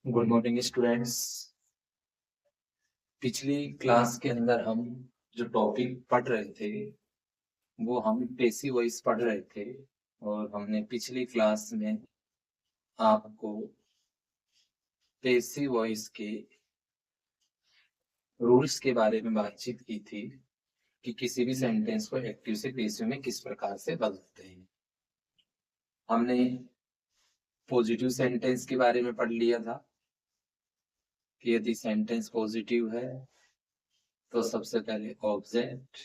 Good morning students. पिछली class के अंदर हम जो टॉपिक पढ़ रहे थे वो हम पेसिव वॉइस पढ़ रहे थे और हमने पिछली क्लास में आपको पेसिव वॉइस के रूल्स के बारे में बातचीत की थी कि किसी भी सेंटेंस को एक्टिव से पेसिव में किस प्रकार से बदलते हैं। हमने पॉजिटिव सेंटेंस के बारे में पढ़ लिया था कि यदि सेंटेंस पॉजिटिव है तो सबसे पहले object,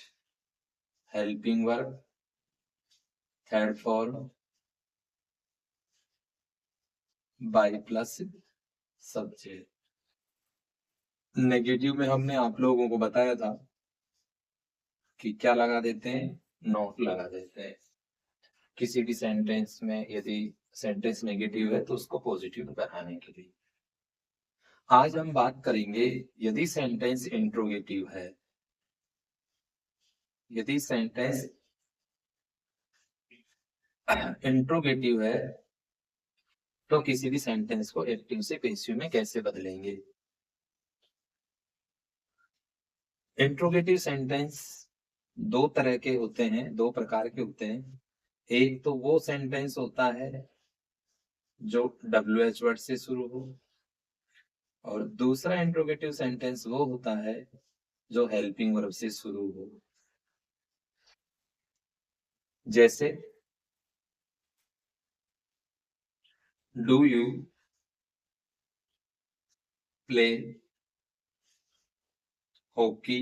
helping verb, third form, by plus subject. Negative में हमने आप लोगों को बताया था कि क्या लगा देते हैं, नॉट लगा देते हैं। किसी भी सेंटेंस में यदि सेंटेंस नेगेटिव है तो उसको पॉजिटिव बनाने के लिए। आज हम बात करेंगे यदि सेंटेंस इंट्रोगेटिव है। यदि सेंटेंस इंट्रोगेटिव है तो किसी भी सेंटेंस को एक्टिव से पैसिव में कैसे बदलेंगे। इंट्रोगेटिव सेंटेंस दो तरह के होते हैं, दो प्रकार के होते हैं। एक तो वो सेंटेंस होता है जो WH वर्ड से शुरू हो और दूसरा इंट्रोगेटिव सेंटेंस वो होता है जो हेल्पिंग वर्ब से शुरू हो। जैसे डू यू प्ले हॉकी।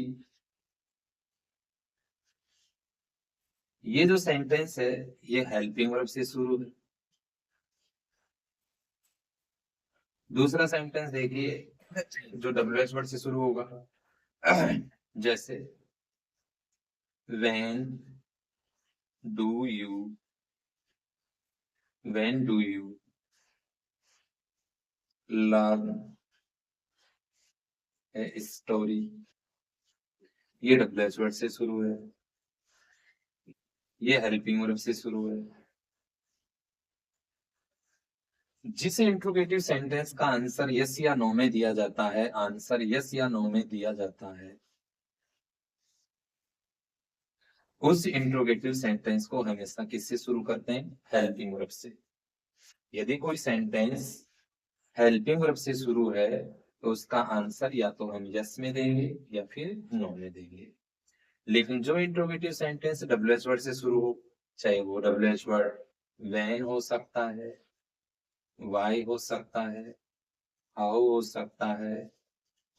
ये जो सेंटेंस है ये हेल्पिंग वर्ब से शुरू है। दूसरा सेंटेंस देखिए जो WH वर्ड से शुरू होगा। जैसे when do you learn a story। ये WH वर्ड से शुरू है, ये हेल्पिंग वर्ब से शुरू है। जिस इंट्रोगेटिव सेंटेंस का आंसर यस या नो में दिया जाता है, आंसर यस या नो में दिया जाता है, उस इंट्रोगेटिव सेंटेंस को हमेशा किससे शुरू करते हैं, हेल्पिंग वर्ब से। यदि कोई सेंटेंस हेल्पिंग वर्ब से शुरू है तो उसका आंसर या तो हम यस में देंगे या फिर नो में देंगे। लेकिन जो इंट्रोगेटिव सेंटेंस WH वर्ड से शुरू हो, चाहे वो WH वर्ड व्हेन हो सकता है, वाई हो सकता है, हाउ हो सकता है,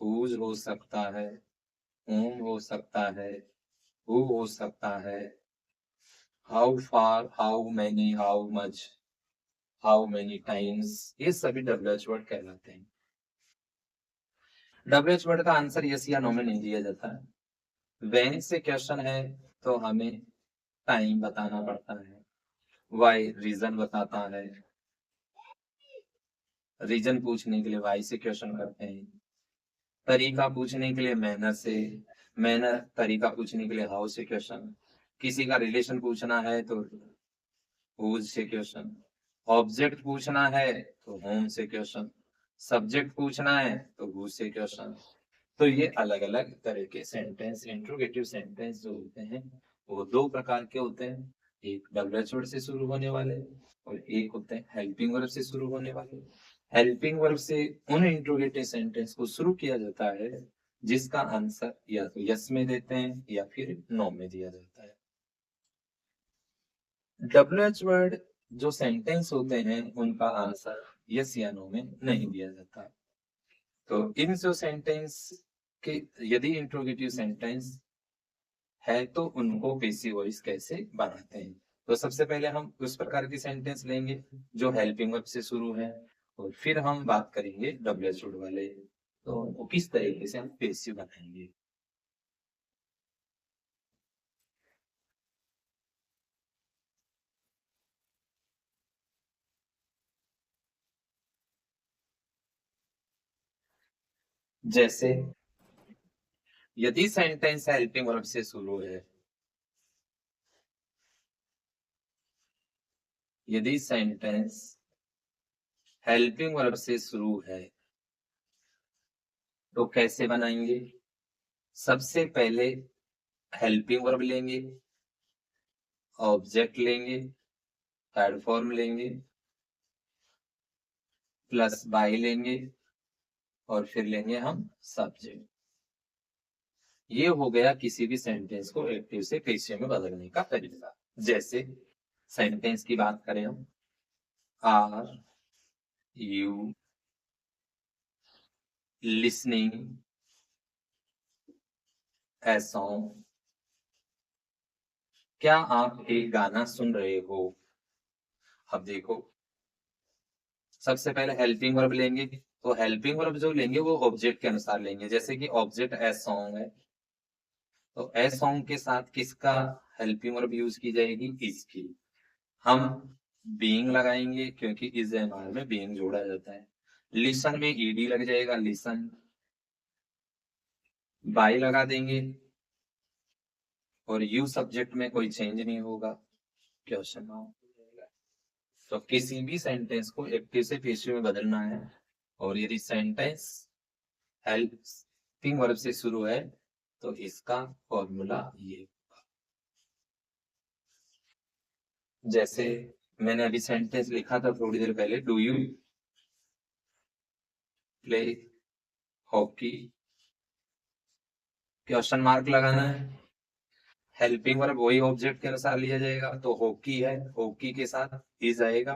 हुज हो सकता है, whom हो सकता है, who हो सकता है, how far, how many, how much, how many times, ये सभी WH वर्ड कहलाते हैं। WH वर्ड का आंसर यस या नो में नहीं दिया जाता है। व्हेन से क्वेश्चन है तो हमें टाइम बताना पड़ता है, वाई रीजन बताता है, रीजन पूछने के लिए वाई से क्वेश्चन करते हैं, तरीका पूछने के लिए मैनर से, मैनर तरीका पूछने के लिए हाउ से क्वेश्चन, किसी का रिलेशन पूछना है तो हुज से क्वेश्चन, ऑब्जेक्ट पूछना है तो होम से क्वेश्चन, सब्जेक्ट पूछना है तो हु से क्वेश्चन। तो ये अलग अलग तरह के सेंटेंस, इंट्रोगेटिव सेंटेंस जो होते हैं वो दो प्रकार के होते हैं। एक WH वर्ड से शुरू होने वाले और एक होते हैं हेल्पिंग वर्ब से शुरू होने वाले। हेल्पिंग वर्ब से उन इंट्रोगेटिव सेंटेंस को शुरू किया जाता है जिसका आंसर या तो यस में देते हैं या फिर नो में दिया जाता है। WH वर्ड जो सेंटेंस होते हैं उनका आंसर यस या नो में नहीं दिया जाता। तो इन जो सेंटेंस के यदि इंट्रोगेटिव सेंटेंस है तो उनको पेसिव वॉइस कैसे बनाते हैं। तो सबसे पहले हम उस प्रकार की सेंटेंस लेंगे जो हेल्पिंग वर्ब से शुरू है और फिर हम बात करेंगे WH वर्ड वाले, तो उनको किस तरीके से हम पेसिव बनाएंगे। जैसे यदि सेंटेंस हेल्पिंग वर्ब से शुरू है, यदि सेंटेंस हेल्पिंग वर्ब से शुरू है तो कैसे बनाएंगे? सबसे पहले हेल्पिंग वर्ब लेंगे, ऑब्जेक्ट लेंगे, थर्ड फॉर्म लेंगे, प्लस बाय लेंगे और फिर लेंगे हम सब्जेक्ट। ये हो गया किसी भी सेंटेंस को एक्टिव से पेशिव में बदलने का तरीका। जैसे सेंटेंस की बात करें हम, are you listening a song, क्या आप एक गाना सुन रहे हो? अब देखो, सबसे पहले हेल्पिंग वर्ब लेंगे, तो हेल्पिंग वर्ब जो लेंगे वो ऑब्जेक्ट के अनुसार लेंगे। जैसे कि ऑब्जेक्ट ए सॉन्ग है, तो ए सॉन्ग के साथ किसका हेल्पिंग वर्ब यूज की जाएगी? इसकी। हम बीइंग लगाएंगे क्योंकि इस एमआर में बीइंग जोड़ा जाता है। लिसन में ईडी लग जाएगा, लिसन। बाय लगा देंगे और यू सब्जेक्ट में कोई चेंज नहीं होगा, क्वेश्चन मार्क। तो किसी भी सेंटेंस को एक्टिव से पेशिव में बदलना है, और यदि सेंटेंस हेल्पिंग वर्ब से शुरू है तो इसका फॉर्मूला ये। जैसे मैंने अभी सेंटेंस लिखा था थोड़ी देर पहले, do you play hockey, question mark लगाना है। हेल्पिंग वर्ब वही ऑब्जेक्ट के अनुसार लिया जाएगा, तो हॉकी है, हॉकी के साथ इज आएगा,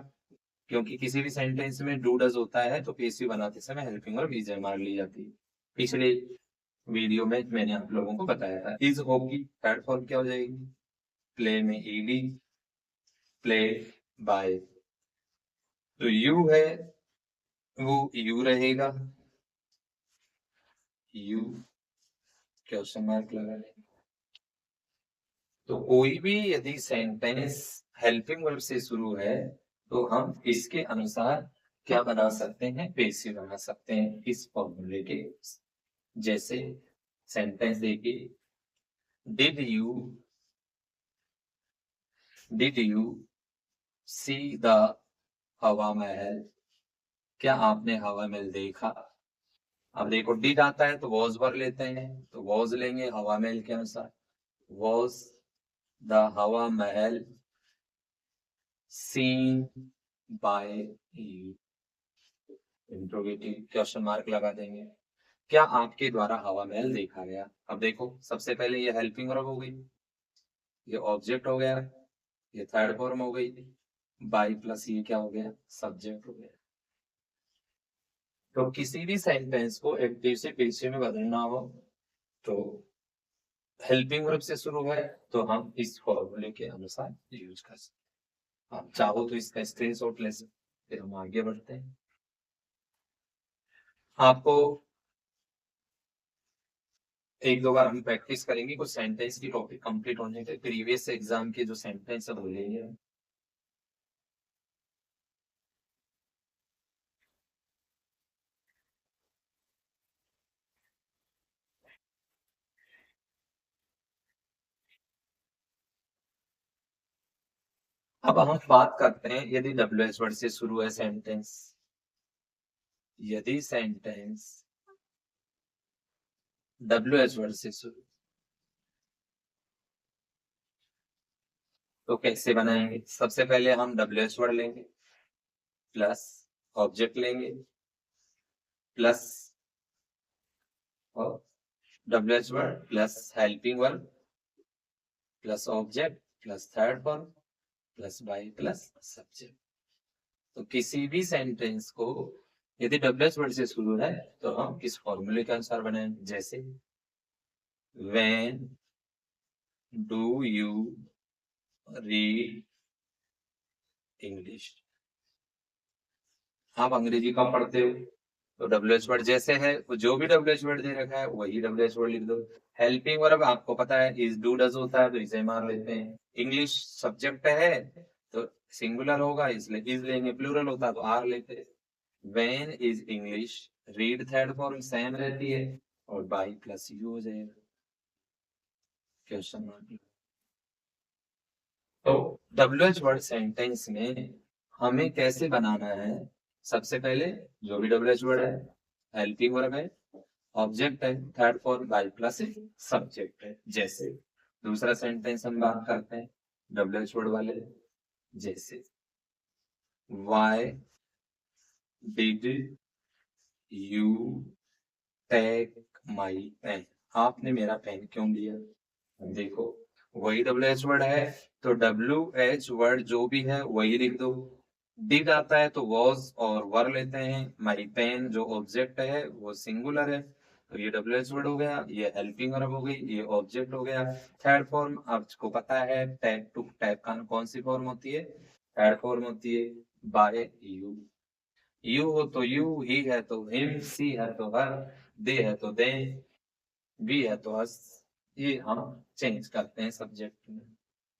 क्योंकि किसी भी सेंटेंस में डू डज होता है तो पेसिव बनाते समय हेल्पिंग वर्ब इज एमआर ली जाती है। पिछले वीडियो में मैंने आप लोगों को बताया था। इज हॉकी थर्ड फॉर्म क्या हो जाएगी? प्ले में ईडी, प्ले बाय। तो यू है वो यू रहेगा, यू क्वेश्चन मार्क लगा लेंगे। तो कोई भी यदि सेंटेंस हेल्पिंग वर्ब से शुरू है तो हम इसके अनुसार क्या बना सकते हैं? पेसिव बना सकते हैं इस फॉर्मूले के। जैसे सेंटेंस देखिए, डिड यू सी द हवा महल, क्या आपने हवा महल देखा? अब देखो डिड आता है तो वॉज वर्ब लेते हैं, तो वॉज लेंगे हवा महल के अनुसार, वॉज द हवा महल seen by you, interrogative question mark लगा देंगे। क्या आपके द्वारा हवा महल देखा गया? अब देखो सबसे पहले ये हेल्पिंग वर्ब हो गई, ये ऑब्जेक्ट हो गया, ये थर्ड फॉर्म हो गई, बाय प्लस ये क्या हो गया? सब्जेक्ट हो गया। तो किसी भी सेंटेंस को एक्टिव से पेशिव में बदलना हो तो हेल्पिंग वर्ब से शुरू है तो हम इस फॉर्मूले के अनुसार यूज कर सकते हैं। आप चाहो तो इसका स्क्रीनशॉट ले सकते, फिर हम आगे बढ़ते हैं। आपको एक दो बार हम प्रैक्टिस करेंगे, कुछ सेंटेंस की टॉपिक कंप्लीट होने के प्रीवियस एग्जाम के जो सेंटेंस है बोलेंगे। अब हम बात करते हैं यदि WH वर्ड से शुरू है सेंटेंस, यदि सेंटेंस WH वर्ड से शुरू तो कैसे बनाएंगे? सबसे पहले हम WH वर्ड लेंगे, प्लस ऑब्जेक्ट लेंगे, प्लस और WH word plus helping word plus object plus third form plus by plus subject. तो किसी भी सेंटेंस को यदि WH वर्ड से शुरू है तो हम इस फॉर्मूले के अनुसार बनाएंगे। जैसे when do you read English, आप अंग्रेजी कब पढ़ते हो? तो WH वर्ड जैसे है, जो भी WH वर्ड दे रखा है वही WH वर्ड लिख दो। हेल्पिंग वर्ब आपको पता है इज डू डज होता है तो इसे मार लेते हैं। इंग्लिश सब्जेक्ट है तो सिंगुलर होगा इसलिए इज लेंगे, प्लूरल होता है तो आर लेते हैं। When is English, read third form same रहती है और बाय प्लस यू हो जाएगा, क्वेश्चन मार्क। तो WH वर्ड सेंटेंस में हमें कैसे बनाना है? सबसे पहले जो भी WH वर्ड है हेल्पिंग वर्ब है, ऑब्जेक्ट है, third form by plus subject है। जैसे दूसरा सेंटेंस हम बात करते हैं WH वर्ड वाले, जैसे why did you take my pen, आपने मेरा पेन क्यों लिया। देखो वही WH वर्ड है तो WH वर्ड जो भी है वही लिख दो। डिड आता है तो वॉज और वर लेते हैं, माई पेन जो ऑब्जेक्ट है वो सिंगुलर है तो ये WH वर्ड हो गया, ये हेल्पिंग वर्ब हो गई, ये ऑब्जेक्ट हो गया। थर्ड फॉर्म आपको पता है टैग टू टैग का कौन सी फॉर्म होती है, थर्ड फॉर्म होती है बाय यू। यू हो तो यू, ही है तो हिम, सी है तो हर, दे है तो दे, बी है तो अस, ये हम चेंज करते हैं सब्जेक्ट में।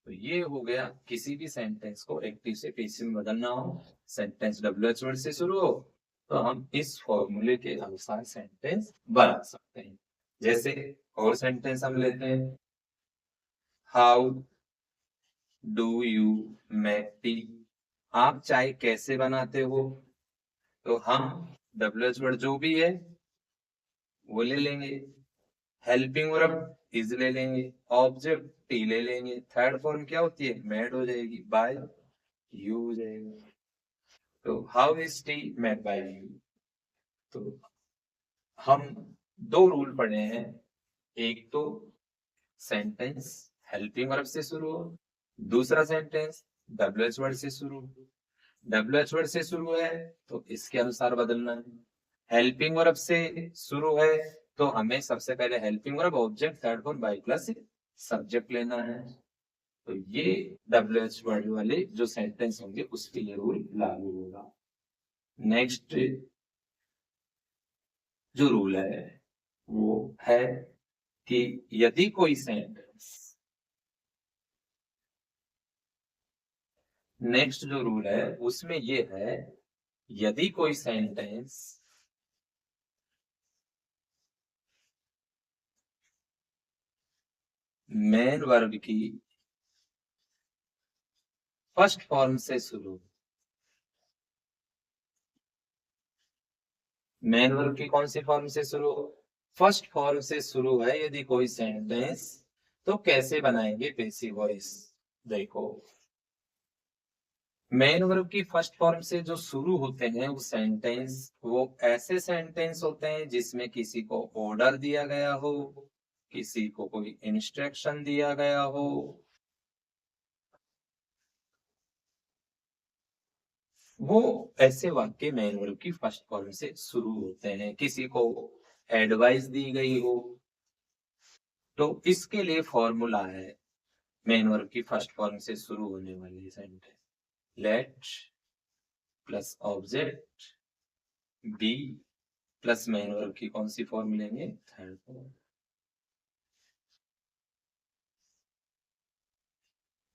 तो ये हो गया किसी भी सेंटेंस को एक्टिव से पैसिव में बदलना हो, सेंटेंस WH वर्ड से शुरू हो तो हम इस फॉर्मूले के अनुसार सेंटेंस बना सकते हैं। जैसे और सेंटेंस हम लेते हैं, how do you make tea, आप चाय कैसे बनाते हो। तो हम WH वर्ड जो भी है वो ले लेंगे, हेल्पिंग वर्ब इज ले लेंगे, ऑब्जेक्ट टी ले लेंगे, थर्ड फॉर्म क्या होती है मेड हो जाएगी, बाय यू हो जाएगा। तो how is T made by you. तो हम दो रूल पढ़े हैं, एक तो सेंटेंस हेल्पिंग वर्ब से शुरू हो, दूसरा सेंटेंस WH वर्ड से शुरू हो। WH वर्ड से शुरू है तो इसके अनुसार बदलना है, हेल्पिंग वर्ब से शुरू है तो हमें सबसे पहले helping verb object third form by plus subject लेना है। तो ये WH वर्ड वाले जो सेंटेंस होंगे उसके लिए रूल लागू होगा। नेक्स्ट जो रूल है वो है कि यदि कोई सेंटेंस, नेक्स्ट जो रूल है उसमें ये है, यदि कोई सेंटेंस मेन वर्ब की फर्स्ट फॉर्म से शुरू, मेन वर्ब की कौन सी फॉर्म से शुरू, फर्स्ट फॉर्म से शुरू है यदि कोई सेंटेंस, तो कैसे बनाएंगे पैसिव वॉइस। देखो मेन वर्ब की फर्स्ट फॉर्म से जो शुरू होते हैं वो सेंटेंस, वो ऐसे सेंटेंस होते हैं जिसमें किसी को ऑर्डर दिया गया हो, किसी को कोई इंस्ट्रक्शन दिया गया हो, वो ऐसे वाक्य मेन वर्ब की फर्स्ट फॉर्म से शुरू होते हैं। किसी को एडवाइस दी गई हो तो इसके लिए फॉर्मूला है मेन वर्ब की फर्स्ट फॉर्म से शुरू होने वाली sentence, let plus object be plus main verb की कौन सी फॉर्म लेंगे, थर्ड फॉर्म।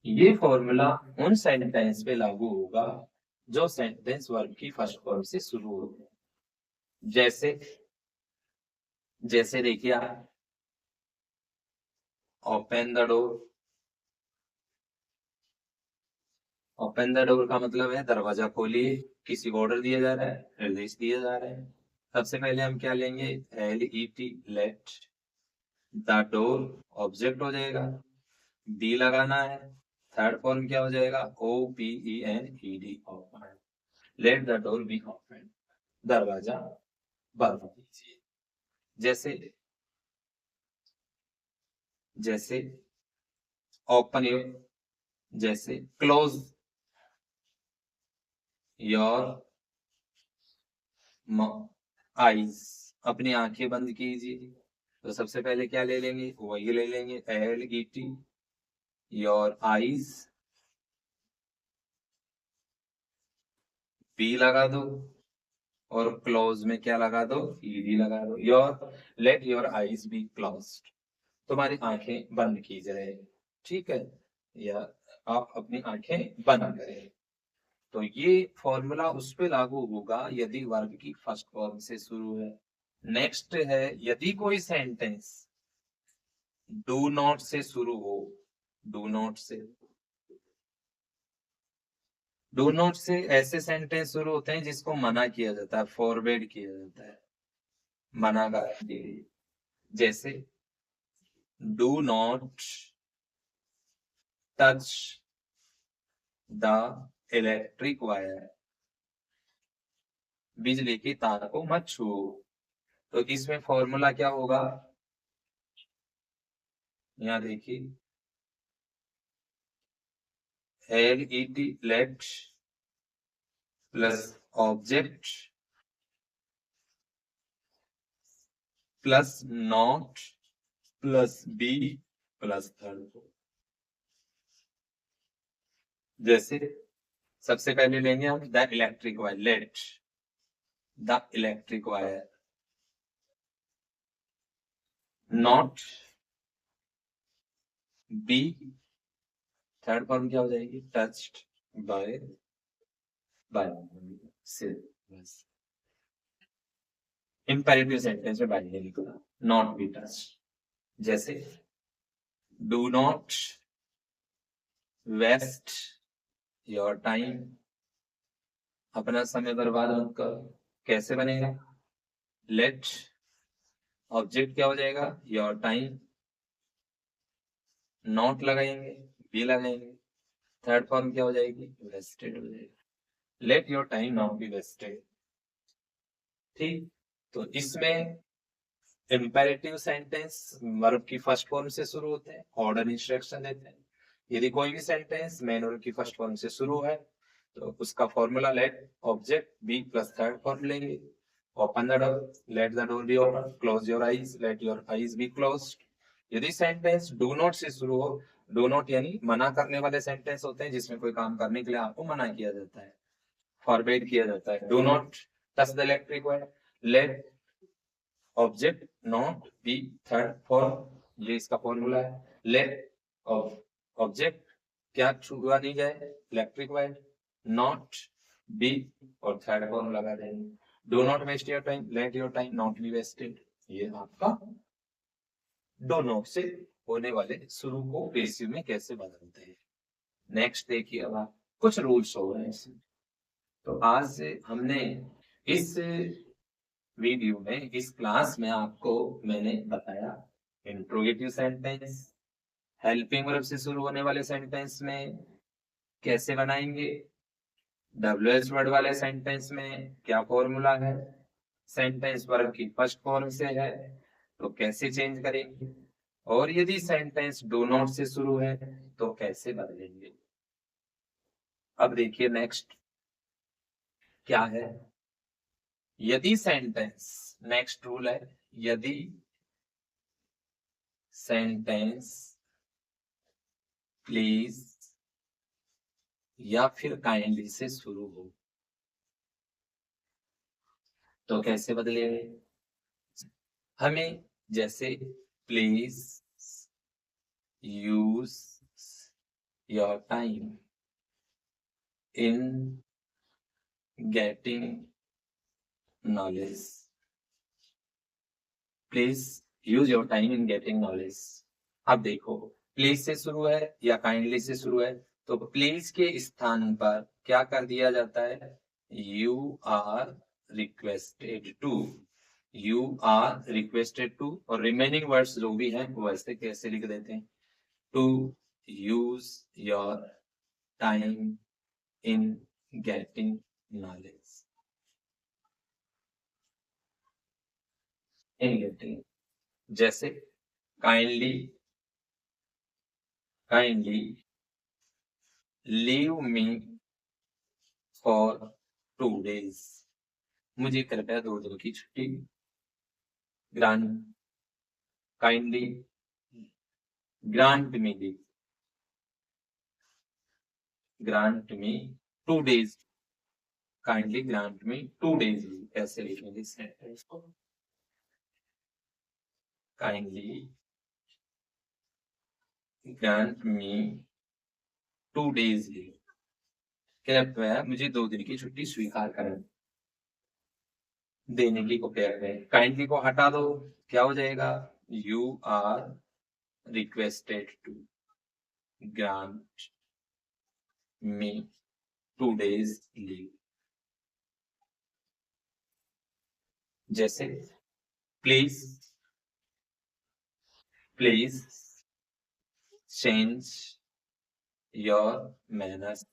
ये फॉर्मूला उन सेंटेंस पे लागू होगा जो सेंटेंस वर्ब की फर्स्ट फॉर्म से शुरू हो। जैसे जैसे देखिए आप, open the door, open the door का मतलब है दरवाजा खोलिए, किसी को ऑर्डर दिया जा रहा है, निर्देश दिया जा रहा है। सबसे पहले हम क्या लेंगे, LET let, the door object हो जाएगा, डी लगाना है, थर्ड फॉर्म क्या हो जाएगा, OPENED open, late the door be open, दरवाजा बंद कीजिए। जैसे जैसे ओपन योर, जैसे क्लोज योर आईज, अपनी आंखें बंद कीजिए। तो सबसे पहले क्या ले लेंगे, वही ले लेंगे LET योर आईज, बी लगा दो और क्लोज में क्या लगा दो, ED लगा दो, your let your eyes be closed, तुम्हारी आंखें बंद की जाए, ठीक है, या आप अपनी आंखें बंद करें। तो ये फॉर्मूला उस पे लागू होगा यदि वर्ब की फर्स्ट फॉर्म से शुरू है। नेक्स्ट है यदि कोई सेंटेंस डू नॉट से शुरू हो, डू नॉट से, डू नॉट से ऐसे सेंटेंस शुरू होते हैं जिसको मना किया जाता है, फॉरवर्ड किया जाता है, मना करने के लिए, जैसे do not touch the electric wire, बिजली की तार को मत छुओ। तो इसमें फॉर्मूला क्या होगा, यहाँ देखिए, LET let plus object plus not plus be plus third. जैसे सबसे पहले लेंगे हम the electric wire, let the electric wire not be, third form क्या हो जाएगी, टच्ड बाय से, बस इंपेरेटिव सेंटेंस में बाय नहीं लिखना, नॉट बी टच्ड। जैसे do not waste your time, अपना समय बर्बाद मत करो। कैसे बनेगा, लेट ऑब्जेक्ट क्या हो जाएगा, योर टाइम, नॉट लगाएंगे, बी लगाएंगे, थर्ड फॉर्म क्या हो जाएगी, वेस्टेड हो जाएगी। Let your time not be wasted. ठीक, तो इसमें इंपेरेटिव सेंटेंस वर्ब की फर्स्ट फॉर्म से शुरू होते हैं, ऑर्डर इंस्ट्रक्शन देते हैं। यदि कोई भी सेंटेंस मेन वर्ब की फर्स्ट फॉर्म से शुरू है तो उसका formula let object be plus third form लेंगे। Open the door, let the door be open, close your eyes, let your eyes be closed. यदि सेंटेंस डू नॉट से शुरू हो, डू नॉट यानी मना करने वाले सेंटेंस होते हैं जिसमें कोई काम करने के लिए आपको मना किया जाता है, फॉरबिड किया जाता है। Do not touch the electric wire, let object not be third form, ये इसका फॉर्मूला है। लेट ऑब्जेक्ट क्या छुआ नहीं जाए, इलेक्ट्रिक वायर, नॉट बी और थर्ड फॉर्म लगा देंगे। Do not waste your time, let your time not be wasted. ये आपका डू नॉट से होने वाले शुरू को पेसिव में कैसे बदलते हैं। नेक्स्ट देखिए, अब आप कुछ रूल्स हो रहे हैं इसमें। तो आज से हमने इस वीडियो में, इस क्लास में आपको मैंने बताया इंट्रोगेटिव सेंटेंस, हेल्पिंग वर्ब से शुरू होने वाले सेंटेंस में कैसे बनाएंगे, WH वर्ड वाले सेंटेंस में क्या फॉर्मूला है, सेंटेंस वर्ब की फर्स्ट फॉर्म से है तो कैसे चेंज करेंगे, और यदि सेंटेंस डू नॉट से शुरू है तो कैसे बदलेंगे। अब देखिए नेक्स्ट क्या है, यदि सेंटेंस, नेक्स्ट रूल है, यदि सेंटेंस प्लीज या फिर काइंडली से शुरू हो तो कैसे बदलेंगे। हमें जैसे please use your time in getting knowledge, please use your time in getting knowledge. अब देखो, प्लीज से शुरू है या काइंडली से शुरू है, तो प्लीज के स्थान पर क्या कर दिया जाता है, you are requested to, you are requested to, और रिमेनिंग वर्ड्स जो भी हैं वो ऐसे कैसे लिख देते हैं, to use your time in getting knowledge, in getting. जैसे kindly, kindly leave me for 2 days, मुझे कृपया 2 दिन की छुट्टी grant, kindly grant me leave, grant me 2 days, kindly grant me 2 days leave. कैसे लिखेंगे इस सेंटेंस को, kindly grant me 2 days leave, कृपया मुझे 2 दिन की छुट्टी स्वीकार करें, देने की को प्यार है। काइंडली को हटा दो, क्या हो जाएगा, you are requested to grant me 2 days leave. जैसे please please change your manners.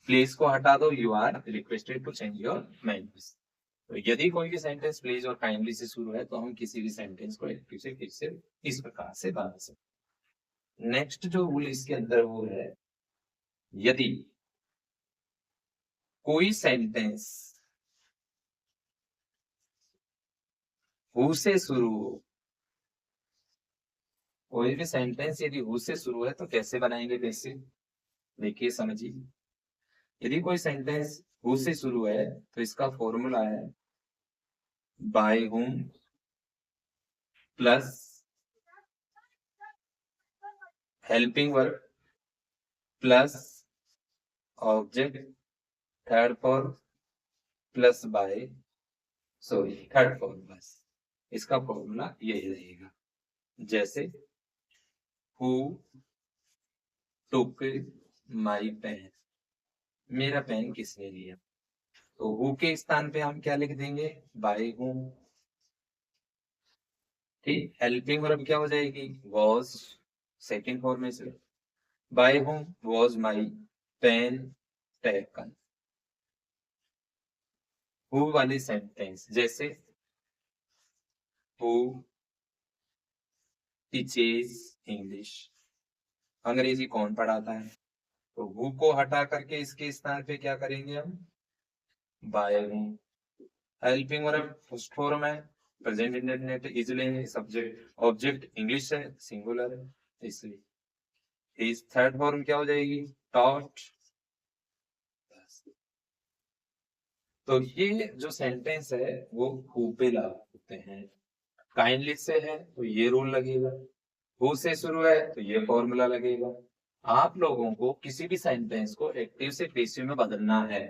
Please को हटा दो, you are requested to change your manners. तो यदि कोई भी सेंटेंस प्लीज और काइंडली से शुरू है तो हम किसी भी सेंटेंस को एक्टिव से फिर से इस प्रकार से बना सकते। नेक्स्ट जो रूल इसके अंदर वो है, यदि कोई सेंटेंस हु से शुरू हो, कोई भी सेंटेंस यदि हु से शुरू है तो कैसे बनाएंगे कैसे, देखिए समझिए। यदि कोई सेंटेंस हु से शुरू है तो इसका फॉर्मूला है by whom plus helping verb plus object third form plus by, sorry third form, बस इसका फॉर्मूला यही रहेगा। जैसे हु टुक माई पेन, मेरा पेन किसने लिया, तो हु के स्थान पे हम क्या लिख देंगे, बाय हुम। ठीक, हेल्पिंग वर्ब क्या हो जाएगी, was, second formation, by whom was my pen taken. Who वाली सेंटेंस जैसे हु टीचेस इंग्लिश, अंग्रेजी कौन पढ़ाता है, तो हु को हटा करके इसके स्थान पे क्या करेंगे हम, by whom. Helping verb first form है, प्रेजेंट इंडेफिनिट इज लेंगे, सब्जेक्ट ऑब्जेक्ट इंग्लिश है, सिंगुलर है, इसलिए इस थर्ड फॉर्म क्या हो जाएगी, टॉट। तो ये जो सेंटेंस है वो हु पे लागू होते हैं। काइंडली से है तो ये रूल लगेगा, हु से शुरू है तो ये फॉर्मूला लगेगा। आप लोगों को किसी भी सेंटेंस को एक्टिव से पैसिव में बदलना है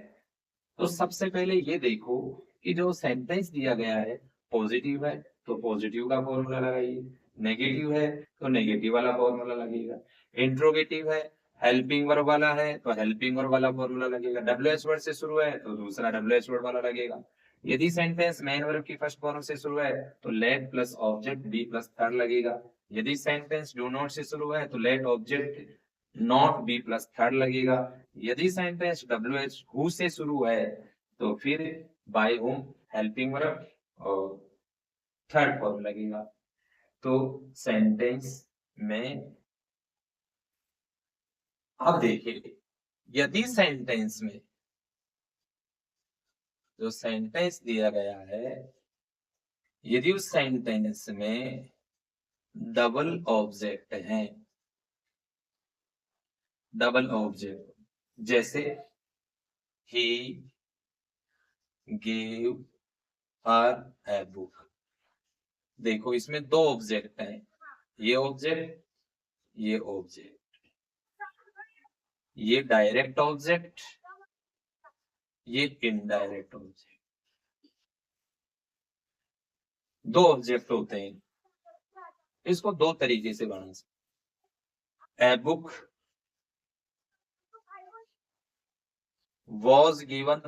तो सबसे पहले ये देखो कि जो सेंटेंस दिया गया है पॉजिटिव है तो पॉजिटिव का फॉर्मूला लगाइए, नेगेटिव है तो नेगेटिव वाला फॉर्मूला लगेगा, इंट्रोगेटिव है हेल्पिंग वर्ब वाला है तो हेल्पिंग वर्ब वाला फॉर्मूला लगेगा, डब्ल्यूएच वर्ड से शुरू है तो दूसरा डब्ल्यूएच वर्ड वाला लगेगा। यदि सेंटेंस मेन वर्ब की फर्स्ट फॉर्म से शुरू है तो let plus object be plus third लगेगा। यदि सेंटेंस डू नॉट से शुरू है तो let object not be plus third लगेगा। यदि सेंटेंस डब्ल्यूएच हु से शुरू है तो फिर बाय हुम हेल्पिंग वर्ब और थर्ड फॉर्म लगेगा। तो सेंटेंस में अब देखिए, यदि सेंटेंस में जो सेंटेंस दिया गया है यदि उस सेंटेंस में डबल ऑब्जेक्ट है, डबल ऑब्जेक्ट जैसे he gave her a book, देखो इसमें दो ऑब्जेक्ट हैं, ये ऑब्जेक्ट ये ऑब्जेक्ट, ये डायरेक्ट ऑब्जेक्ट ये इनडायरेक्ट ऑब्जेक्ट, दो ऑब्जेक्ट होते हैं। इसको दो तरीके से बना सकते, ए बुक वॉज गिवन,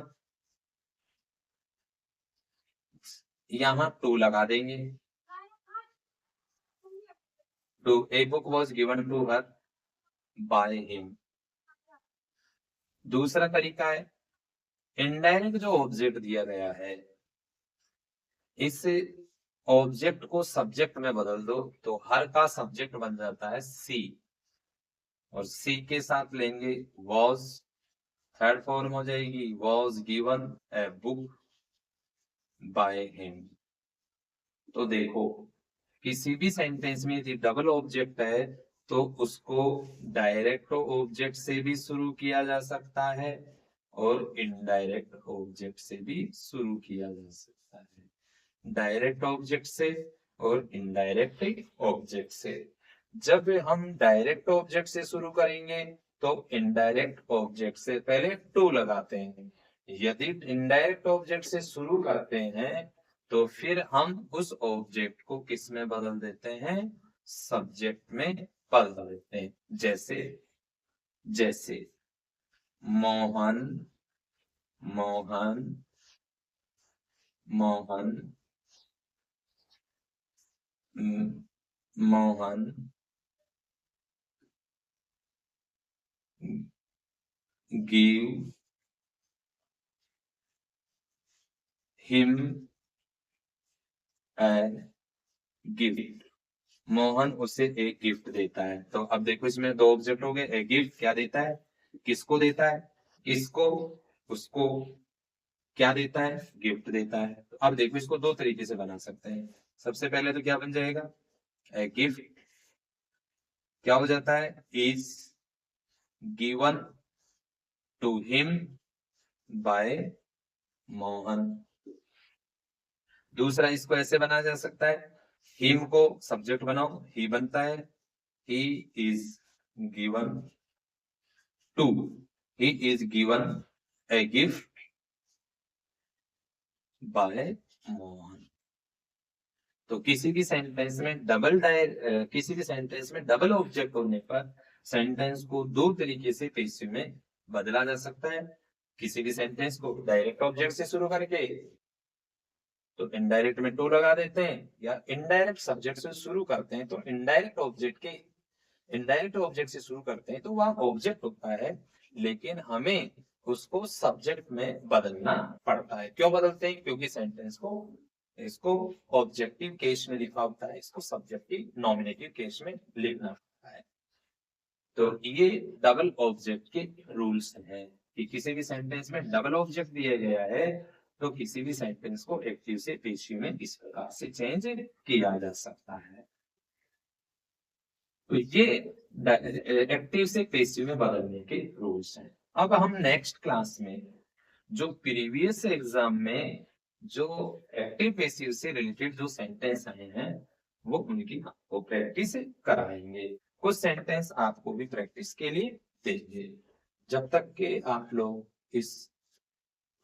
यहां टू लगा देंगे, to a book was given to her by him. दूसरा तरीका है इनडायरेक्ट जो ऑब्जेक्ट दिया गया है इस ऑब्जेक्ट को सब्जेक्ट में बदल दो तो हर का सब्जेक्ट बन जाता है सी, और सी के साथ लेंगे वॉज, थर्ड फॉर्म हो जाएगी was given a book by him. तो देखो किसी भी सेंटेंस में यदि डबल ऑब्जेक्ट है तो उसको डायरेक्ट ऑब्जेक्ट से भी शुरू किया जा सकता है और इनडायरेक्ट ऑब्जेक्ट से भी शुरू किया जा सकता है, डायरेक्ट ऑब्जेक्ट से और इनडायरेक्ट ऑब्जेक्ट से। जब हम डायरेक्ट ऑब्जेक्ट से शुरू करेंगे तो इनडायरेक्ट ऑब्जेक्ट से पहले टू लगाते हैं, यदि इनडायरेक्ट ऑब्जेक्ट से शुरू करते हैं तो फिर हम उस ऑब्जेक्ट को किस में बदल देते हैं, सब्जेक्ट में बदल देते हैं। जैसे जैसे Mohan Mohan Mohan Mohan give him an gift. Mohan उसे एक गिफ्ट देता है। तो अब देखो इसमें दो ऑब्जेक्ट हो गए। ए गिफ्ट क्या देता है, किसको देता है, इसको, उसको क्या देता है, गिफ्ट देता है। तो अब देखो इसको दो तरीके से बना सकते हैं। सबसे पहले तो क्या बन जाएगा, ए गिफ्ट क्या हो जाता है, is given to him by Mohan. दूसरा इसको ऐसे बनाया जा सकता है, हिम को सब्जेक्ट बनाओ, ही बनता है, he is given to, he is given a gift by Mohan. तो किसी भी सेंटेंस में डबल ऑब्जेक्ट होने पर सेंटेंस को दो तरीके से पेसिव में बदला जा सकता है। किसी भी सेंटेंस को डायरेक्ट ऑब्जेक्ट से शुरू करके तो इनडायरेक्ट में टू लगा देते हैं, या इनडायरेक्ट सब्जेक्ट से शुरू करते हैं तो इनडायरेक्ट ऑब्जेक्ट से शुरू करते हैं तो वह ऑब्जेक्ट होता है, लेकिन हमें उसको सब्जेक्ट में बदलना पड़ता है। क्यों बदलते हैं, क्योंकि सेंटेंस को इसको ऑब्जेक्टिव केस में लिखा होता है, इसको सब्जेक्टिव नॉमिनेटिव केस में लिखना पड़ता है। तो ये डबल ऑब्जेक्ट के रूल्स हैं कि किसी भी सेंटेंस में डबल ऑब्जेक्ट दिया गया है तो किसी भी सेंटेंस को एक्टिव से पेशिव में इस प्रकार से चेंज किया जा सकता है। तो ये एक्टिव से पेसिव में बदलने के रूल्स हैं। अब हम नेक्स्ट क्लास में जो प्रीवियस एग्जाम में जो एक्टिव पेसिव से रिलेटेड जो सेंटेंस आए हैं वो उनकी आपको प्रैक्टिस कराएंगे। कुछ सेंटेंस आपको भी प्रैक्टिस के लिए देंगे। जब तक के आप लोग इस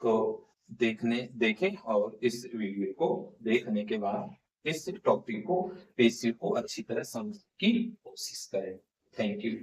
को देखें और इस वीडियो को देखने के बाद इस टॉपिक को पेसिव को अच्छी तरह समझने की कोशिश करें। Thank you.